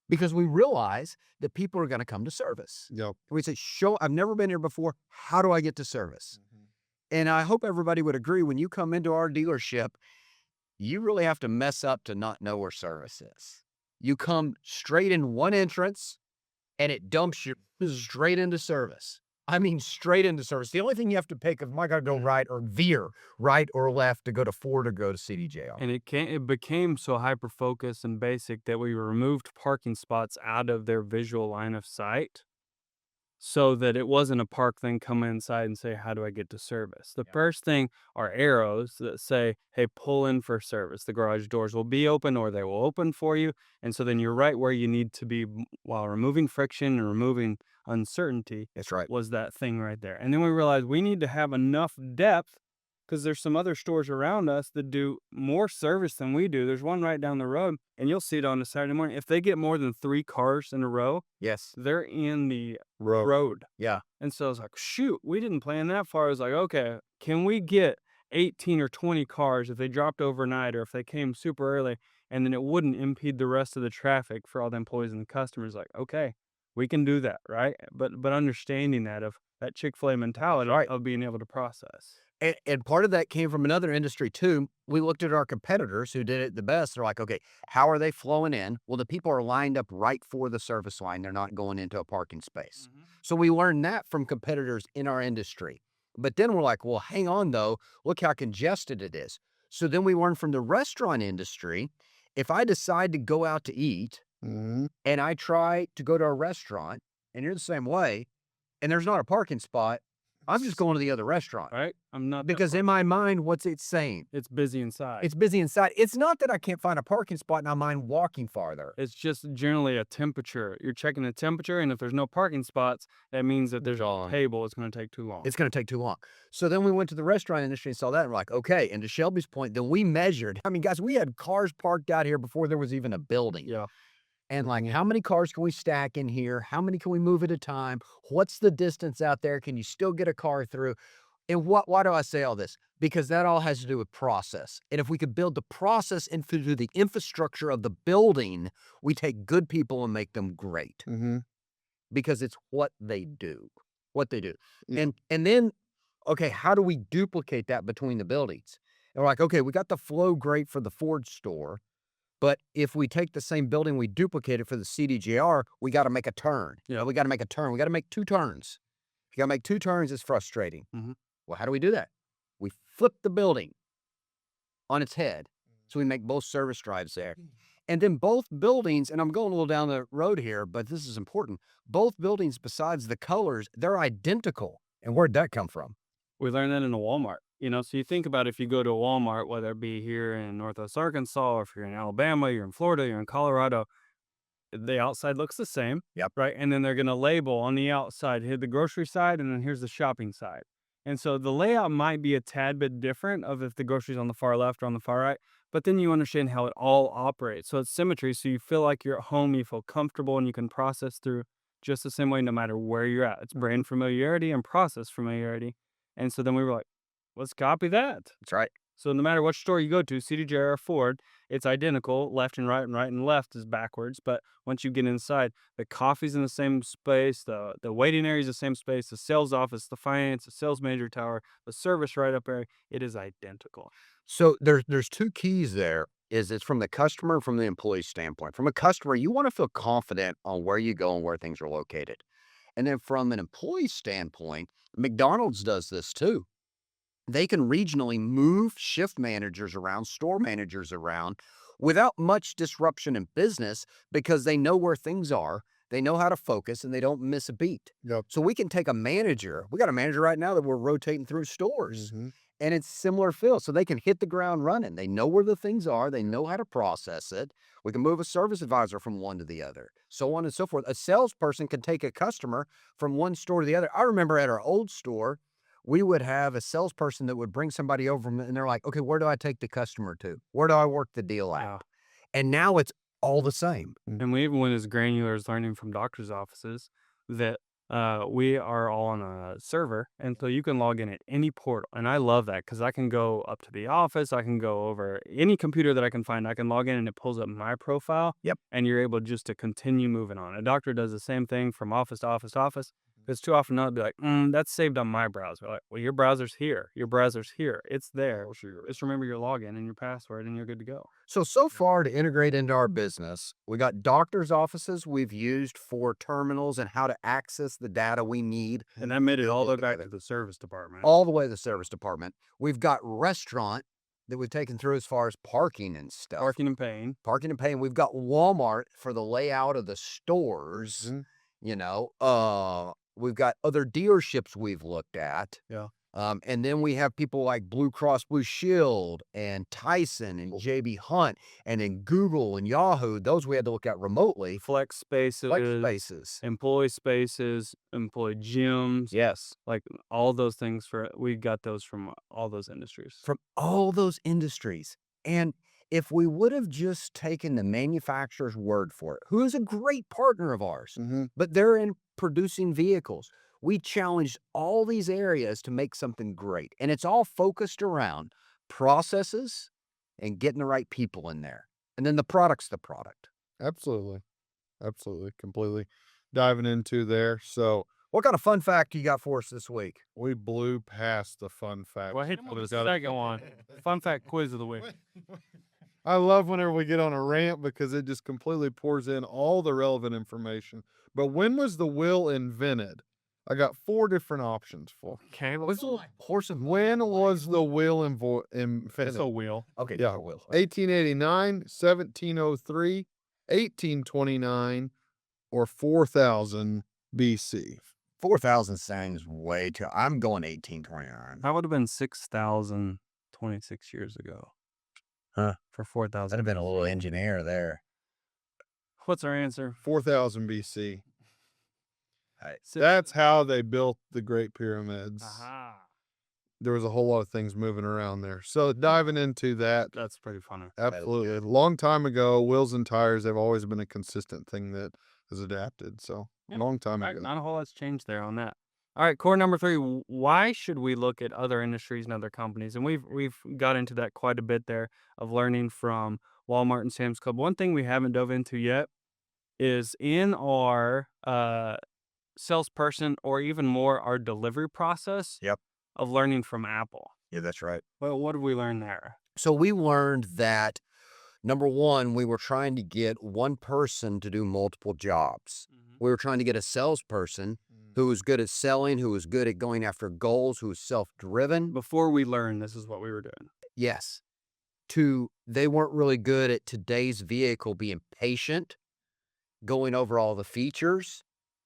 Because we realize that people are going to come to service.
Yep.
We say, I've never been here before. How do I get to service? And I hope everybody would agree, when you come into our dealership, you really have to mess up to not know where service is. You come straight in one entrance and it dumps you straight into service. I mean, straight into service. The only thing you have to pick is, am I going to go right or veer right or left to go to Ford or go to CDJR?
And it became so hyper focused and basic that we removed parking spots out of their visual line of sight, so that it wasn't a park thing come inside and say, how do I get to service? The first thing are arrows that say, hey, pull in for service. The garage doors will be open, or they will open for you. And so then you're right where you need to be while removing friction and removing uncertainty.
That's right.
Was that thing right there. And then we realized we need to have enough depth, because there's some other stores around us that do more service than we do. There's one right down the road, and you'll see it on a Saturday morning. If they get more than 3 cars in a row,
Yes.
they're in the
Road.
road.
Yeah.
And so I was like, shoot, we didn't plan that far. I was like, okay, can we get 18 or 20 cars if they dropped overnight, or if they came super early, and then it wouldn't impede the rest of the traffic for all the employees and the customers? Like, okay, we can do that, right? But understanding that Chick-fil-A mentality
right.
of being able to process.
And part of that came from another industry too. We looked at our competitors who did it the best. They're like, okay, how are they flowing in? Well, the people are lined up right for the service line. They're not going into a parking space. So we learned that from competitors in our industry. But then we're like, well, hang on though. Look how congested it is. So then we learned from the restaurant industry, if I decide to go out to eat
Mm-hmm.
and I try to go to a restaurant and you're the same way and there's not a parking spot, I'm just going to the other restaurant.
Right? I'm not that
Because
far.
in my mind, what's it saying?
It's busy inside.
It's busy inside. It's not that I can't find a parking spot and I mind walking farther.
It's just generally a temperature. You're checking the temperature, and if there's no parking spots, that means that there's a
Gone.
table. It's going to take too long.
It's going to take too long. So then we went to the restaurant industry and saw that. And we're like, okay. And to Shelby's point, then we measured. I mean, guys, we had cars parked out here before there was even a building.
Yeah.
And like, how many cars can we stack in here? How many can we move at a time? What's the distance out there? Can you still get a car through? And why do I say all this? Because that all has to do with process. And if we could build the process into the infrastructure of the building, we take good people and make them great.
Mm-hmm.
Because it's what they do. What they do.
Yeah.
And then, okay, how do we duplicate that between the buildings? And we're like, okay, we got the flow great for the Ford store, but if we take the same building, we duplicate it for the CDJR, we got to make a turn.
Yeah.
We got to make a turn. We got to make 2 turns. If you got to make 2 turns, it's frustrating.
Mhm.
Well, how do we do that? We flip the building on its head. So we make both service drives there. And then both buildings, and I'm going a little down the road here, but this is important. Both buildings, besides the colors, they're identical. And where'd that come from?
We learned that in a Walmart. So you think about if you go to a Walmart, whether it be here in Northwest Arkansas, or if you're in Alabama, you're in Florida, you're in Colorado, the outside looks the same.
Yep.
Right. And then they're going to label on the outside, here's the grocery side, and then here's the shopping side. And so the layout might be a tad bit different of if the grocery's on the far left or on the far right, but then you understand how it all operates. So it's symmetry. So you feel like you're at home, you feel comfortable, and you can process through just the same way no matter where you're at. It's brand familiarity and process familiarity. And so then we were like, let's copy that.
That's right.
So no matter what store you go to, CDJ or Ford, it's identical. Left and right and left is backwards. But once you get inside, the coffee's in the same space, the waiting area is the same space, the sales office, the finance, the sales manager tower, the service right up there, it is identical.
So there's 2 keys there. Is it's from the customer and from the employee standpoint. From a customer, you want to feel confident on where you go and where things are located. And then from an employee standpoint, McDonald's does this too. They can regionally move shift managers around, store managers around without much disruption in business because they know where things are. They know how to focus and they don't miss a beat.
Yep.
So we can take a manager. We got a manager right now that we're rotating through stores.
Mhm.
And it's similar feel. So they can hit the ground running. They know where the things are. They know how to process it. We can move a service advisor from one to the other, so on and so forth. A salesperson can take a customer from one store to the other. I remember at our old store, we would have a salesperson that would bring somebody over and they're like, okay, where do I take the customer to? Where do I work the deal at?
Yeah.
And now it's all the same.
And we even went as granular as learning from doctors' offices that we are all on a server. And so you can log in at any portal. And I love that because I can go up to the office. I can go over any computer that I can find. I can log in and it pulls up my profile.
Yep.
And you're able just to continue moving on. A doctor does the same thing from office to office to office. Because too often they'll be like, that's saved on my browser. Like, well, your browser's here. Your browser's here. It's there. Just remember your login and your password and you're good to go.
So far to integrate into our business, we got doctors' offices we've used for terminals and how to access the data we need
And that made it all the way back to the service department.
all the way to the service department. We've got restaurant that we've taken through as far as parking and stuff.
Parking and paying.
Parking and paying. We've got Walmart for the layout of the stores.
Mhm.
You know, we've got other dealerships we've looked at.
Yeah.
And then we have people like Blue Cross Blue Shield and Tyson and JB Hunt and then Google and Yahoo. Those we had to look at remotely.
Flex spaces,
Flex spaces.
employee spaces, employee gyms,
Yes.
like all those things we got those from all those industries.
From all those industries. And if we would have just taken the manufacturer's word for it, who is a great partner of ours,
Mhm.
but they're in producing vehicles. We challenged all these areas to make something great. And it's all focused around processes and getting the right people in there. And then the product's the product.
Absolutely. Absolutely. Completely diving into there. So
What kind of fun fact you got for us this week?
we blew past the fun fact.
Well, hit the second one. Fun fact quiz of the week.
I love whenever we get on a rant because it just completely pours in all the relevant information. But when was the wheel invented? I got 4 different options for.
Okay,
What's the horse and
When was the wheel invented?
it's a wheel.
Okay,
Yeah.
Will.
1889, 1703, 1829, or 4000 BC?
4,000 sounds way too. I'm going 1829.
That would have been 6,026 years ago.
Huh.
For 4,000.
That'd have been a little engineer there.
What's our answer?
4000 BC.
Six-
That's how they built the Great Pyramids.
Aha.
There was a whole lot of things moving around there. So diving into that,
That's pretty funny.
absolutely. A long time ago, wheels and tires have always been a consistent thing that is adapted. So
Yeah.
a long time
Right,
ago.
not a whole lot's changed there on that. All right, core number 3. Why should we look at other industries and other companies? And we've got into that quite a bit there of learning from Walmart and Sam's Club. One thing we haven't dove into yet is in our salesperson or even more our delivery process.
Yep.
Of learning from Apple.
Yeah, that's right.
Well, what did we learn there?
So we learned that number one, we were trying to get one person to do multiple jobs. We were trying to get a salesperson who was good at selling, who was good at going after goals, who was self-driven.
Before we learned, this is what we were doing.
Yes. They weren't really good at today's vehicle being patient, going over all the features,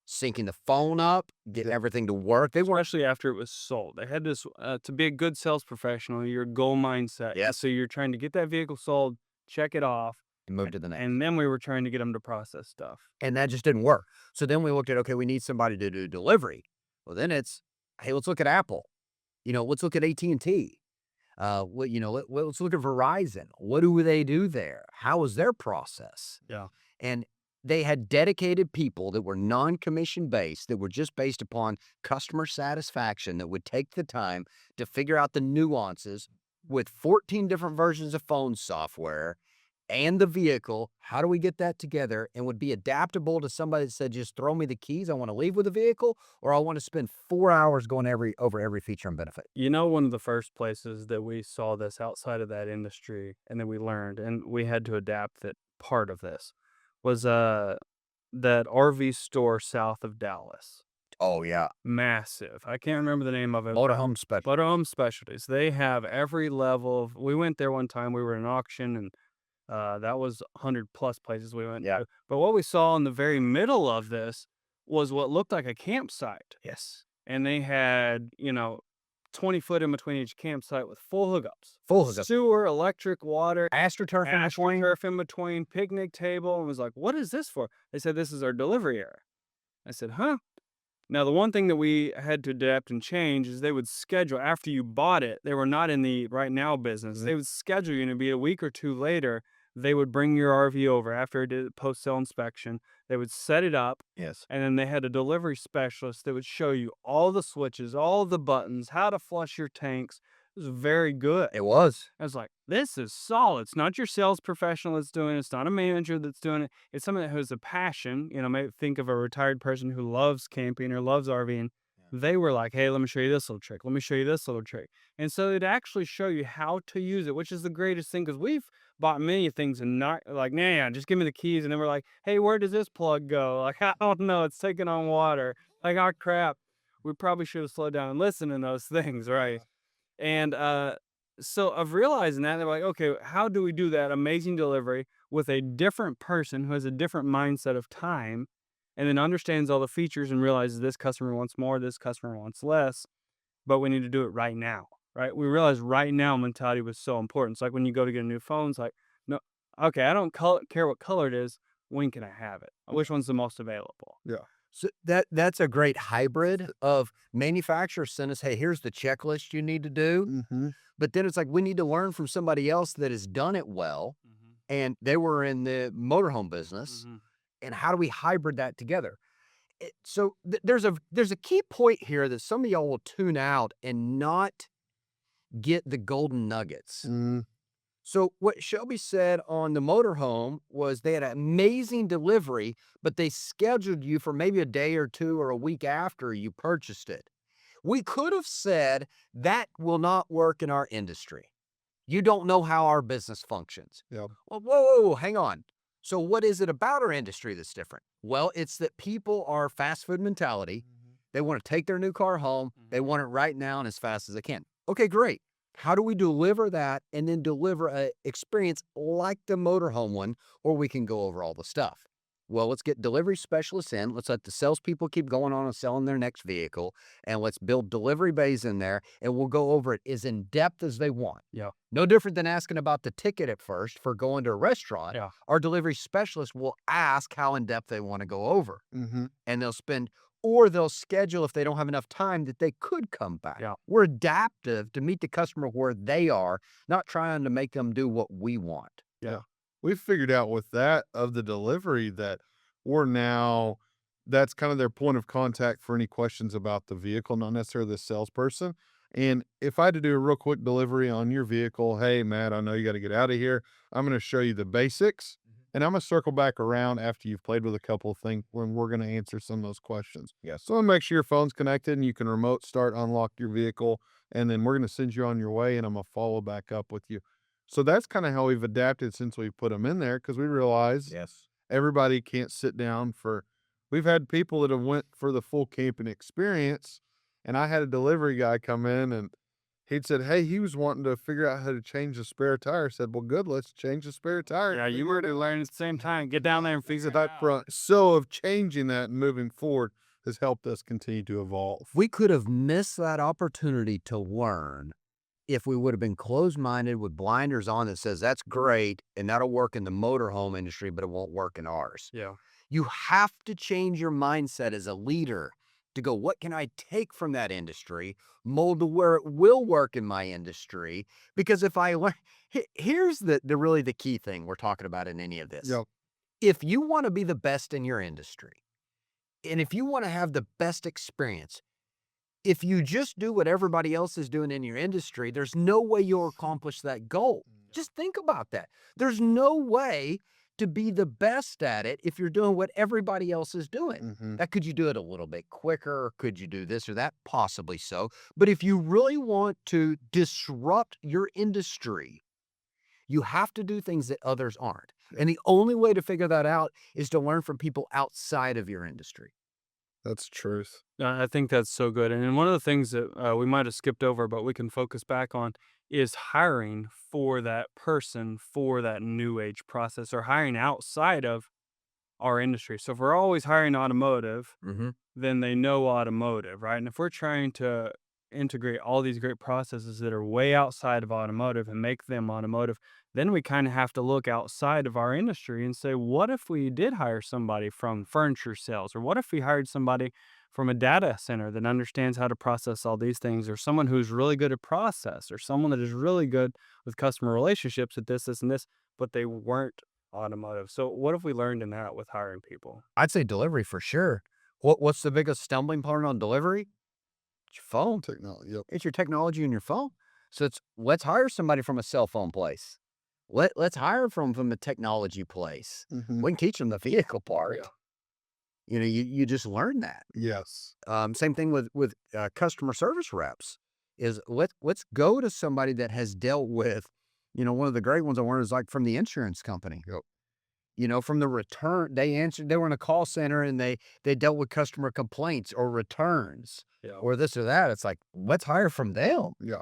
syncing the phone up, getting everything to work. They weren't.
Especially after it was sold. They had this, to be a good sales professional, your goal mindset.
Yes.
So you're trying to get that vehicle sold, check it off,
Move to the next.
and then we were trying to get them to process stuff.
And that just didn't work. So then we looked at, okay, we need somebody to do delivery. Well, then it's, hey, let's look at Apple. Let's look at AT&T. Let's look at Verizon. What do they do there? How is their process?
Yeah.
And they had dedicated people that were non-commission based, that were just based upon customer satisfaction, that would take the time to figure out the nuances with 14 different versions of phone software and the vehicle. How do we get that together and would be adaptable to somebody that said, just throw me the keys. I want to leave with the vehicle, or I want to spend 4 hours going over every feature and benefit.
One of the first places that we saw this outside of that industry and then we learned and we had to adapt that part of this was that RV store south of Dallas.
Oh, yeah.
Massive. I can't remember the name of it.
Motorhome special.
Motorhome Specialties. They have every level of. We went there one time. We were in an auction and That was 100 plus places we went
Yeah.
to. But what we saw in the very middle of this was what looked like a campsite.
Yes.
And they had, 20 foot in between each campsite with full hookups.
Full hookups.
Sewer, electric, water,
AstroTurf in between.
AstroTurf in between, picnic table. And was like, what is this for? They said, this is our delivery area. I said, huh? Now, the one thing that we had to adapt and change is they would schedule after you bought it. They were not in the right now business. They would schedule you, and it'd be a week or two later. They would bring your RV over after it did post sale inspection. They would set it up,
Yes.
and then they had a delivery specialist that would show you all the switches, all the buttons, how to flush your tanks. It was very good.
It was.
I was like, this is solid. It's not your sales professional that's doing it. It's not a manager that's doing it. It's someone that has a passion. Maybe think of a retired person who loves camping or loves RVing. They were like, hey, let me show you this little trick. Let me show you this little trick. And so they'd actually show you how to use it, which is the greatest thing because we've bought many things and not like, nah, just give me the keys. And then we're like, hey, where does this plug go? Like, I don't know. It's taking on water. Like, oh, crap. We probably should have slowed down and listened to those things, right? And so of realizing that, they're like, okay, how do we do that amazing delivery with a different person who has a different mindset of time and then understands all the features and realizes this customer wants more, this customer wants less, but we need to do it right now, right? We realized right now mentality was so important. It's like when you go to get a new phone, it's like, no, okay, I don't care what color it is. When can I have it? Which one's the most available?
Yeah.
So that's a great hybrid of manufacturers send us, hey, here's the checklist you need to do.
Mm-hmm.
But then it's like we need to learn from somebody else that has done it well, and they were in the motorhome business. And how do we hybrid that together? So there's a key point here that some of y'all will tune out and not get the golden nuggets. So what Shelby said on the motorhome was they had an amazing delivery, but they scheduled you for maybe a day or two or a week after you purchased it. We could have said that will not work in our industry. You don't know how our business functions.
Yeah.
Well, whoa, hang on. So what is it about our industry that's different? Well, it's that people are fast food mentality. They want to take their new car home. They want it right now and as fast as they can. Okay, great. How do we deliver that and then deliver an experience like the motorhome one, or we can go over all the stuff? Well, let's get delivery specialists in. Let's let the salespeople keep going on and selling their next vehicle. And let's build delivery bays in there, and we'll go over it as in depth as they want.
Yeah.
No different than asking about the ticket at first for going to a restaurant.
Yeah.
Our delivery specialist will ask how in depth they want to go over.
Mm-hmm.
And they'll schedule if they don't have enough time that they could come back.
Yeah.
We're adaptive to meet the customer where they are, not trying to make them do what we want.
Yeah. We figured out with that of the delivery that that's kind of their point of contact for any questions about the vehicle, not necessarily the salesperson. And if I had to do a real quick delivery on your vehicle, hey, Matt, I know you got to get out of here. I'm going to show you the basics and I'm going to circle back around after you've played with a couple of things when we're going to answer some of those questions.
Yes.
So make sure your phone's connected and you can remote start, unlock your vehicle, and then we're going to send you on your way and I'm going to follow back up with you. So that's kind of how we've adapted since we put them in there because we realized
Yes.
everybody can't sit down we've had people that have went for the full camping experience, and I had a delivery guy come in and he'd said, hey, he was wanting to figure out how to change the spare tire. I said, well, good, let's change the spare tire.
Yeah, you were to learn at the same time. Get down there and fix it
Up front. So of changing that and moving forward has helped us continue to evolve.
We could have missed that opportunity to learn if we would have been closed-minded with blinders on that says that's great and that'll work in the motorhome industry, but it won't work in ours.
Yeah.
You have to change your mindset as a leader to go, what can I take from that industry, mold to where it will work in my industry? Because if I learn, here's the really the key thing we're talking about in any of this.
Yep.
If you want to be the best in your industry, and if you want to have the best experience, if you just do what everybody else is doing in your industry, there's no way you'll accomplish that goal. Just think about that. There's no way to be the best at it if you're doing what everybody else is doing.
Mm-hmm.
That could you do it a little bit quicker? Or could you do this or that? Possibly so. But if you really want to disrupt your industry, you have to do things that others aren't. And the only way to figure that out is to learn from people outside of your industry.
That's truth.
I think that's so good. And then one of the things that we might have skipped over, but we can focus back on is hiring for that person for that new age process or hiring outside of our industry. So if we're always hiring automotive,
Mhm.
then they know automotive, right? And if we're trying to integrate all these great processes that are way outside of automotive and make them automotive, then we kind of have to look outside of our industry and say, what if we did hire somebody from furniture sales? Or what if we hired somebody from a data center that understands how to process all these things, or someone who's really good at process, or someone that is really good with customer relationships at this, and this, but they weren't automotive. So what have we learned in that with hiring people?
I'd say delivery for sure. What's the biggest stumbling part on delivery? It's your phone.
Technology. Yep.
It's your technology in your phone. So let's hire somebody from a cell phone place. Let's hire from a technology place.
Hmm.
We can teach them the vehicle part.
Yeah.
You just learn that.
Yes.
Same thing with customer service reps. Is let's go to somebody that has dealt with, one of the great ones I learned is like from the insurance company.
Yep.
From the return, they were in a call center and they dealt with customer complaints or returns
Yeah.
or this or that. It's like, let's hire from them,
Yeah.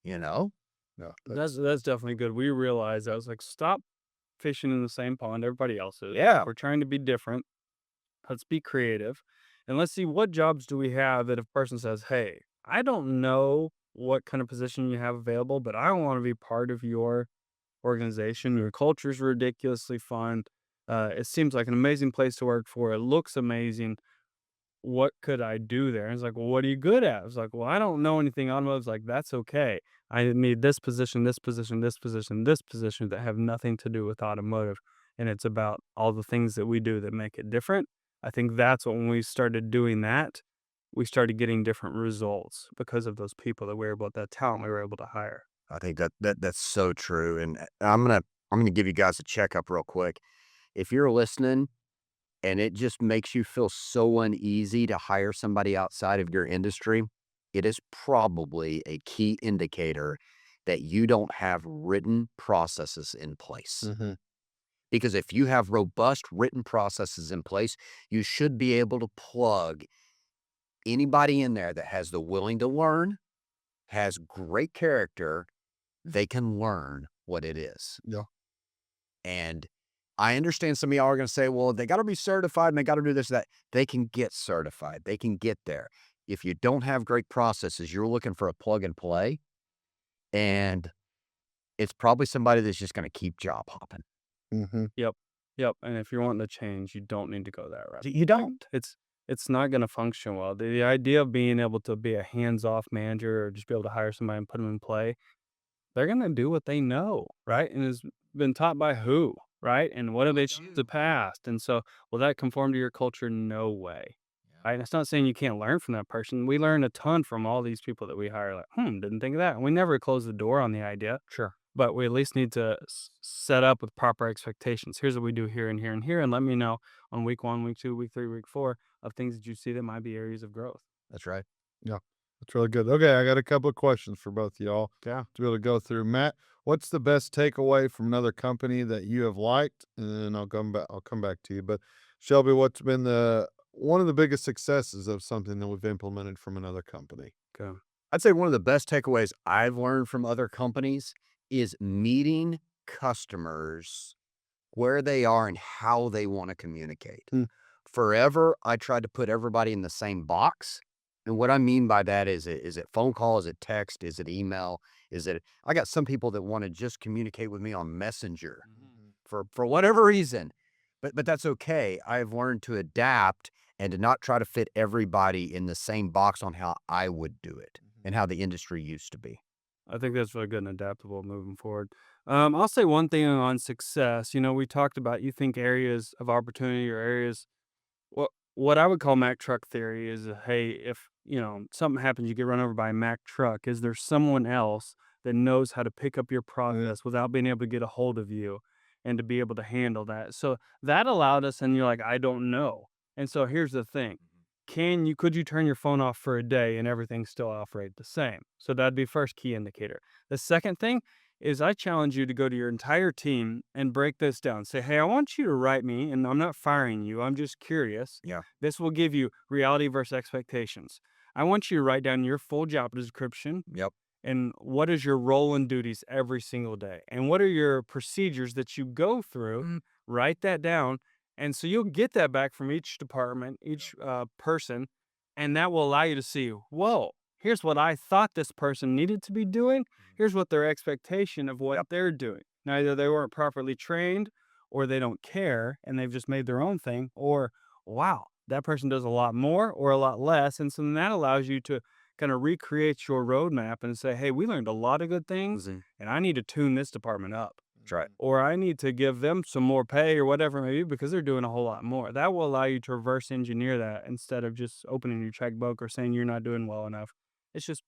you know?
Yeah.
That's definitely good. We realized I was like, stop fishing in the same pond everybody else is.
Yeah.
We're trying to be different. Let's be creative. And let's see what jobs do we have that if a person says, hey, I don't know what kind of position you have available, but I want to be part of your organization. Your culture is ridiculously fun. It seems like an amazing place to work for. It looks amazing. What could I do there? And it's like, well, what are you good at? I was like, well, I don't know anything automotive. It's like, that's okay. I need this position, this position, this position, this position that have nothing to do with automotive. And it's about all the things that we do that make it different. I think that's when we started doing that, we started getting different results because of those people that we were able, that talent we were able to hire.
I think that's so true. And I'm gonna give you guys a checkup real quick. If you're listening and it just makes you feel so uneasy to hire somebody outside of your industry, it is probably a key indicator that you don't have written processes in place.
Hmm.
Because if you have robust written processes in place, you should be able to plug anybody in there that has the willing to learn, has great character, they can learn what it is.
Yeah.
And I understand some of y'all are going to say, well, they got to be certified and they got to do this, that. They can get certified. They can get there. If you don't have great processes, you're looking for a plug and play. And it's probably somebody that's just going to keep job hopping.
Hmm.
Yep. Yep. And if you're wanting to change, you don't need to go that route.
You don't.
It's not going to function well. The idea of being able to be a hands-off manager or just be able to hire somebody and put them in play, they're going to do what they know, right? And has been taught by who, right? And what have they done in the past? And so, will that conform to your culture? No way. Right? And it's not saying you can't learn from that person. We learn a ton from all these people that we hire. Like, didn't think of that. And we never close the door on the idea.
Sure.
But we at least need to set up with proper expectations. Here's what we do here and here and here. And let me know on week 1, week 2, week 3, week 4 of things that you see that might be areas of growth.
That's right.
Yeah. That's really good. Okay, I got a couple of questions for both of y'all
Yeah.
to be able to go through. Matt, what's the best takeaway from another company that you have liked? And then I'll come back. I'll come back to you. But Shelby, what's been the one of the biggest successes of something that we've implemented from another company?
Okay.
I'd say one of the best takeaways I've learned from other companies is meeting customers where they are and how they want to communicate.
Hmm.
Forever, I tried to put everybody in the same box. And what I mean by that is it phone call? Is it text? Is it email? I got some people that want to just communicate with me on Messenger for whatever reason. But that's okay. I've learned to adapt and to not try to fit everybody in the same box on how I would do it and how the industry used to be.
I think that's really good and adaptable moving forward. I'll say one thing on success. We talked about you think areas of opportunity or areas. What I would call Mack truck theory is, hey, if something happens, you get run over by a Mack truck. Is there someone else that knows how to pick up your process without being able to get a hold of you and to be able to handle that? So that allowed us, and you're like, I don't know. And so here's the thing: could you turn your phone off for a day and everything still operate the same? So that'd be first key indicator. The second thing is I challenge you to go to your entire team and break this down. Say, hey, I want you to write me, and I'm not firing you. I'm just curious.
Yeah.
This will give you reality versus expectations. I want you to write down your full job description
Yep.
and what is your role and duties every single day, and what are your procedures that you go through. Write that down, and so you'll get that back from each department, each person, and that will allow you to see, whoa, here's what I thought this person needed to be doing. Here's what their expectation of what they're doing. Now, either they weren't properly trained, or they don't care and they've just made their own thing, or wow, that person does a lot more or a lot less. And so then that allows you to kind of recreate your roadmap and say, hey, we learned a lot of good things, and I need to tune this department up.
That's right.
Or I need to give them some more pay or whatever it may be because they're doing a whole lot more. That will allow you to reverse engineer that instead of just opening your checkbook or saying you're not doing well enough. It's just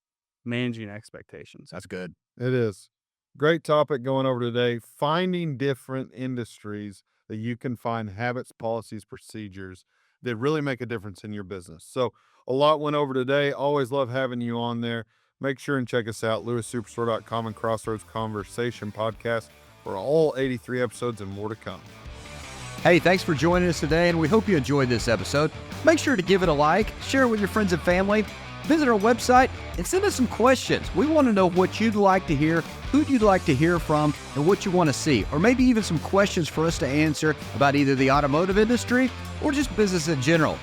managing expectations.
That's good.
It is. Great topic going over today. Finding different industries that you can find habits, policies, procedures that really make a difference in your business. So a lot went over today. Always love having you on there. Make sure and check us out, lewissuperstore.com and Crossroads Conversation Podcast for all 83 episodes and more to come.
Hey, thanks for joining us today, and we hope you enjoyed this episode. Make sure to give it a like, share it with your friends and family, visit our website, and send us some questions. We want to know what you'd like to hear, who you'd like to hear from, and what you want to see, or maybe even some questions for us to answer about either the automotive industry or just business in general.